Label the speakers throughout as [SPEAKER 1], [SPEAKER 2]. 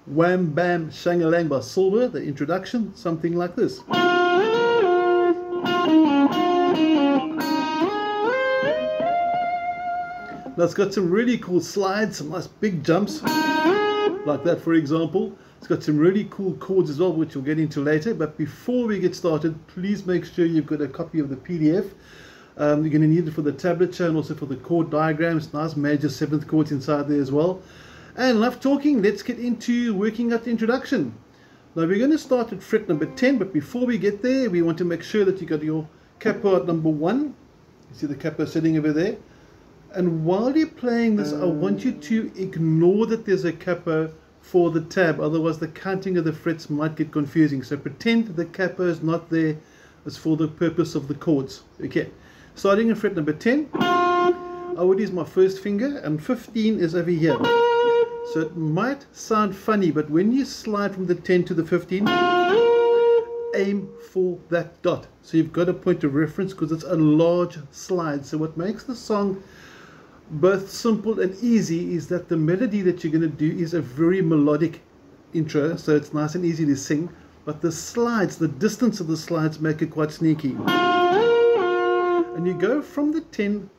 [SPEAKER 1] Wham Bam Shang by Silver, the introduction, something like this. Now it's got some really cool slides, some nice big jumps, like that for example. It's got some really cool chords as well, which we'll get into later. But before we get started, please make sure you've got a copy of the PDF. You're going to need it for the tablature and also for the chord diagrams. Nice major 7th chords inside there as well. And enough talking, let's get into working out the introduction. Now we're going to start at fret number 10, but before we get there, we want to make sure that you got your capo at number 1. You see the capo sitting over there. And while you're playing this, I want you to ignore that there's a capo for the tab, otherwise the counting of the frets might get confusing. So pretend the capo is not there, it's for the purpose of the chords. Okay, starting in fret number 10, I would use my first finger, and 15 is over here. So it might sound funny, but when you slide from the 10 to the 15, aim for that dot. So you've got a point of reference because it's a large slide. So what makes the song both simple and easy is that the melody that you're going to do is a very melodic intro, so it's nice and easy to sing, but the slides, the distance of the slides make it quite sneaky. And you go from the 10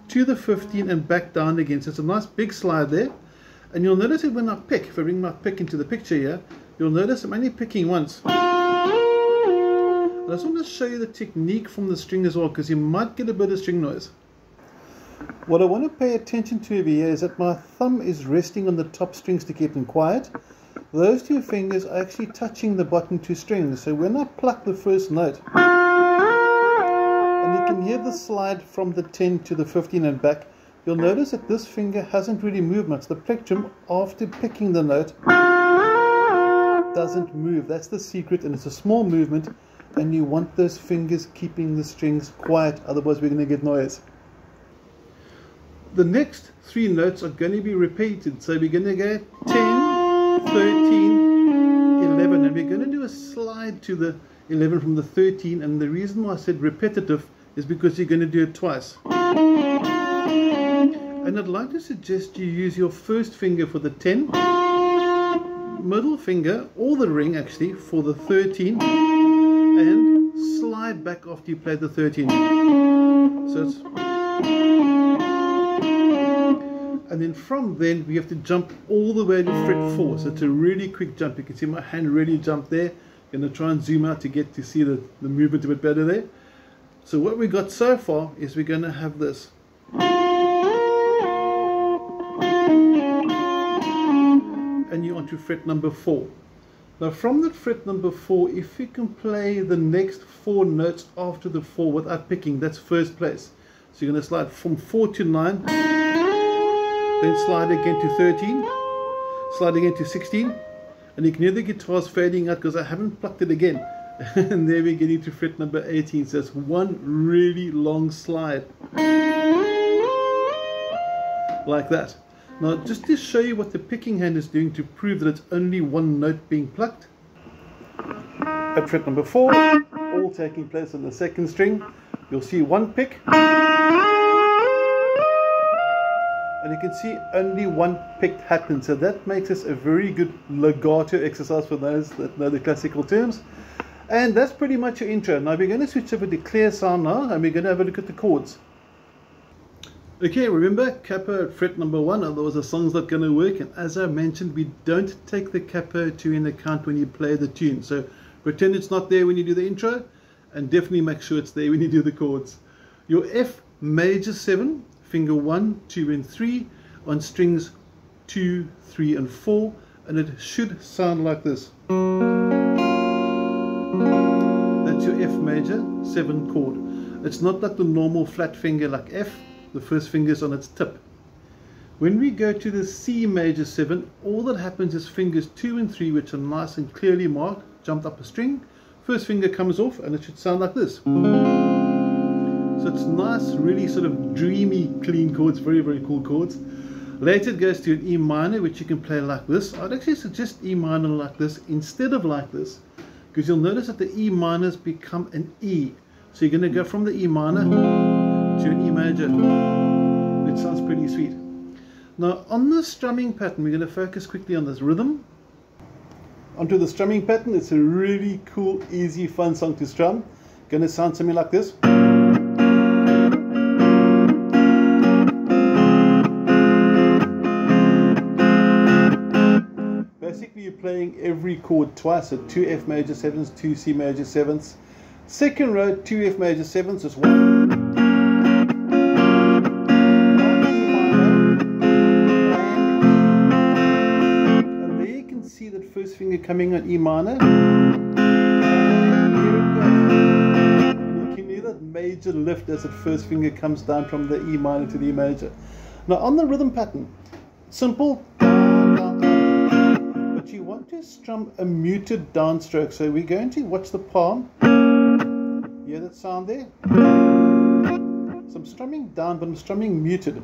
[SPEAKER 1] to the 15 and back down again, so it's a nice big slide there. And you'll notice that when I pick, if I bring my pick into the picture here, you'll notice I'm only picking once. And I just want to show you the technique from the string as well, because you might get a bit of string noise. What I want to pay attention to over here is that my thumb is resting on the top strings to keep them quiet. Those two fingers are actually touching the bottom two strings. So when I pluck the first note, and you can hear the slide from the 10 to the 15 and back, you'll notice that this finger hasn't really moved much. The plectrum, after picking the note, doesn't move. That's the secret, and it's a small movement, and you want those fingers keeping the strings quiet, otherwise we're going to get noise. The next 3 notes are going to be repeated, so we're going to go 10, 13, 11, and we're going to do a slide to the 11 from the 13, and the reason why I said repetitive is because you're going to do it twice. And I'd like to suggest you use your first finger for the 10, middle finger, or the ring actually, for the 13, and slide back after you play the 13. So it's... And then from then we have to jump all the way to fret 4. So it's a really quick jump. You can see my hand really jump there. I'm going to try and zoom out to get to see the movement a bit better there. So what we got so far is we're going to have this. And you're on to fret number 4. Now from that fret number 4, if you can play the next 4 notes after the 4 without picking, that's first place. So you're going to slide from 4 to 9, then slide again to 13, slide again to 16, and you can hear the guitars fading out because I haven't plucked it again. And there we're getting to fret number 18, so it's one really long slide. Like that. Now just to show you what the picking hand is doing to prove that it's only one note being plucked. At fret number 4, all taking place on the 2nd string, you'll see one pick. And you can see only one pick happen, so that makes this a very good legato exercise for those that know the classical terms. And that's pretty much your intro. Now we're going to switch over to clear sound now, and we're going to have a look at the chords. Okay, remember capo at fret number 1, otherwise the song's not going to work. And as I mentioned, we don't take the capo to in account when you play the tune. So pretend it's not there when you do the intro, and definitely make sure it's there when you do the chords. Your F major 7, finger 1, 2 and 3 on strings 2, 3 and 4, and it should sound like this. That's your F major 7 chord. It's not like the normal flat finger like F, the first finger is on its tip. When we go to the C major 7, all that happens is fingers 2 and 3, which are nice and clearly marked, jumped up a string, first finger comes off, and it should sound like this. So it's nice, really sort of dreamy, clean chords, very, very cool chords. Later it goes to an E minor, which you can play like this. I'd actually suggest E minor like this instead of like this, because you'll notice that the E minors become an E. So you're going to go from the E minor to an E major, which sounds pretty sweet. Now on the strumming pattern, we're going to focus quickly on this rhythm, Onto the strumming pattern. It's a really cool, easy, fun song to strum. Gonna sound something like this. Basically, you're playing every chord twice, so 2 F major 7s, 2 C major 7s. Second row, 2 F major 7s is 1. And there you can see that first finger coming on E minor. And here it goes. You can hear that major lift as that first finger comes down from the E minor to the E major. Now on the rhythm pattern, simple. But you want to strum a muted downstroke, so we're going to watch the palm. Hear that sound there? So I'm strumming down, but I'm strumming muted.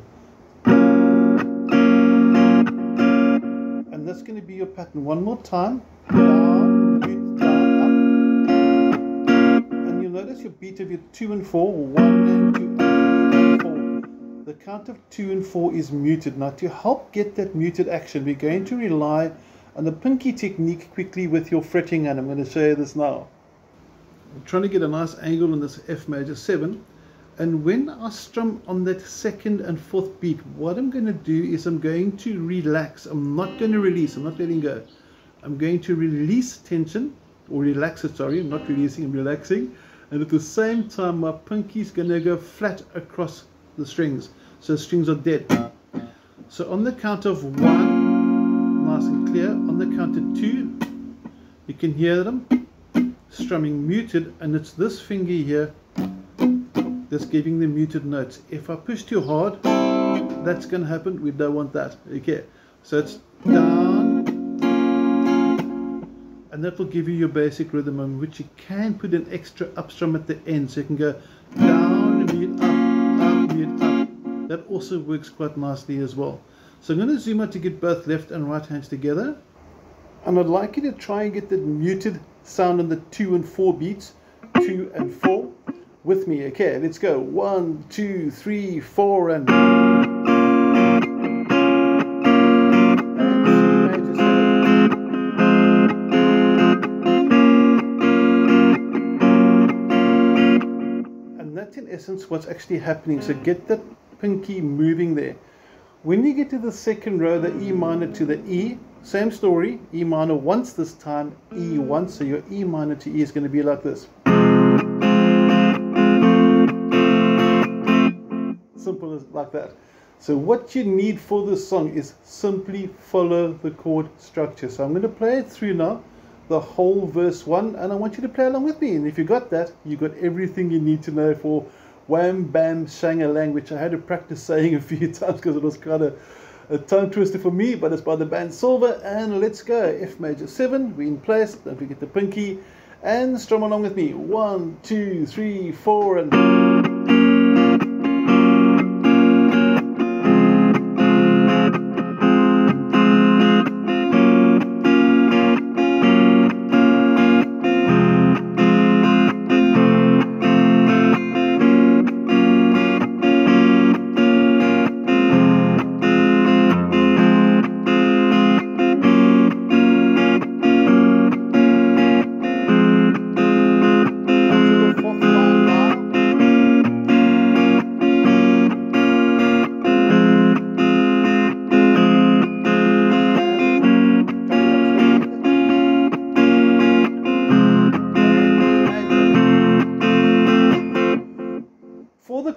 [SPEAKER 1] And that's going to be your pattern. One more time. Down, mute, down, up. And you'll notice your beat of your 2 and 4. 1 and 2 and 4. The count of 2 and 4 is muted. Now to help get that muted action, we're going to rely on the pinky technique quickly with your fretting, and I'm going to show you this now. I'm trying to get a nice angle on this F major 7, and when I strum on that second and fourth beat, what I'm going to do is I'm going to relax. I'm not going to release, I'm not letting go. I'm going to release tension, or relax it, sorry, I'm not releasing, I'm relaxing, and at the same time my pinky's going to go flat across the strings, so the strings are dead. So on the count of 1, nice and clear, on the count of 2, you can hear them strumming muted, and it's this finger here that's giving the muted notes. If I push too hard, that's going to happen. We don't want that. Okay, so it's down, and that will give you your basic rhythm, on which you can put an extra up strum at the end, so you can go down, mute, up, mute, up. That also works quite nicely as well. So I'm going to zoom out to get both left and right hands together, and I'd like you to try and get that muted sound on the 2 and 4 beats, 2 and 4 with me. Okay, let's go. 1, 2, 3, 4, and that's in essence what's actually happening. So get that pinky moving there. When you get to the second row, the E minor to the E, same story, E minor once this time, E once, so your E minor to E is going to be like this. Simple as like that. So what you need for this song is simply follow the chord structure. So I'm going to play it through now, the whole verse 1, and I want you to play along with me. And if you got that, you got everything you need to know for wham, bam, shang, which I had to practice saying a few times because it was kind of a tongue twister for me, but it's by the band Silver. And let's go. F major 7, we're in place, don't forget the pinky, and strum along with me. 1, 2, 3, 4, and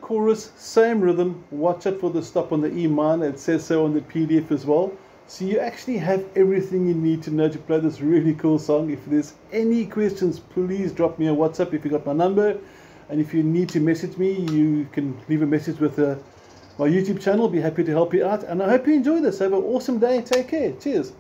[SPEAKER 1] chorus, same rhythm. Watch out for the stop on the E minor. It says so on the PDF as well. So you actually have everything you need to know to play this really cool song. If there's any questions, please drop me a WhatsApp if you got my number. And if you need to message me, you can leave a message with my YouTube channel. Be happy to help you out. And I hope you enjoy this. Have an awesome day. Take care. Cheers.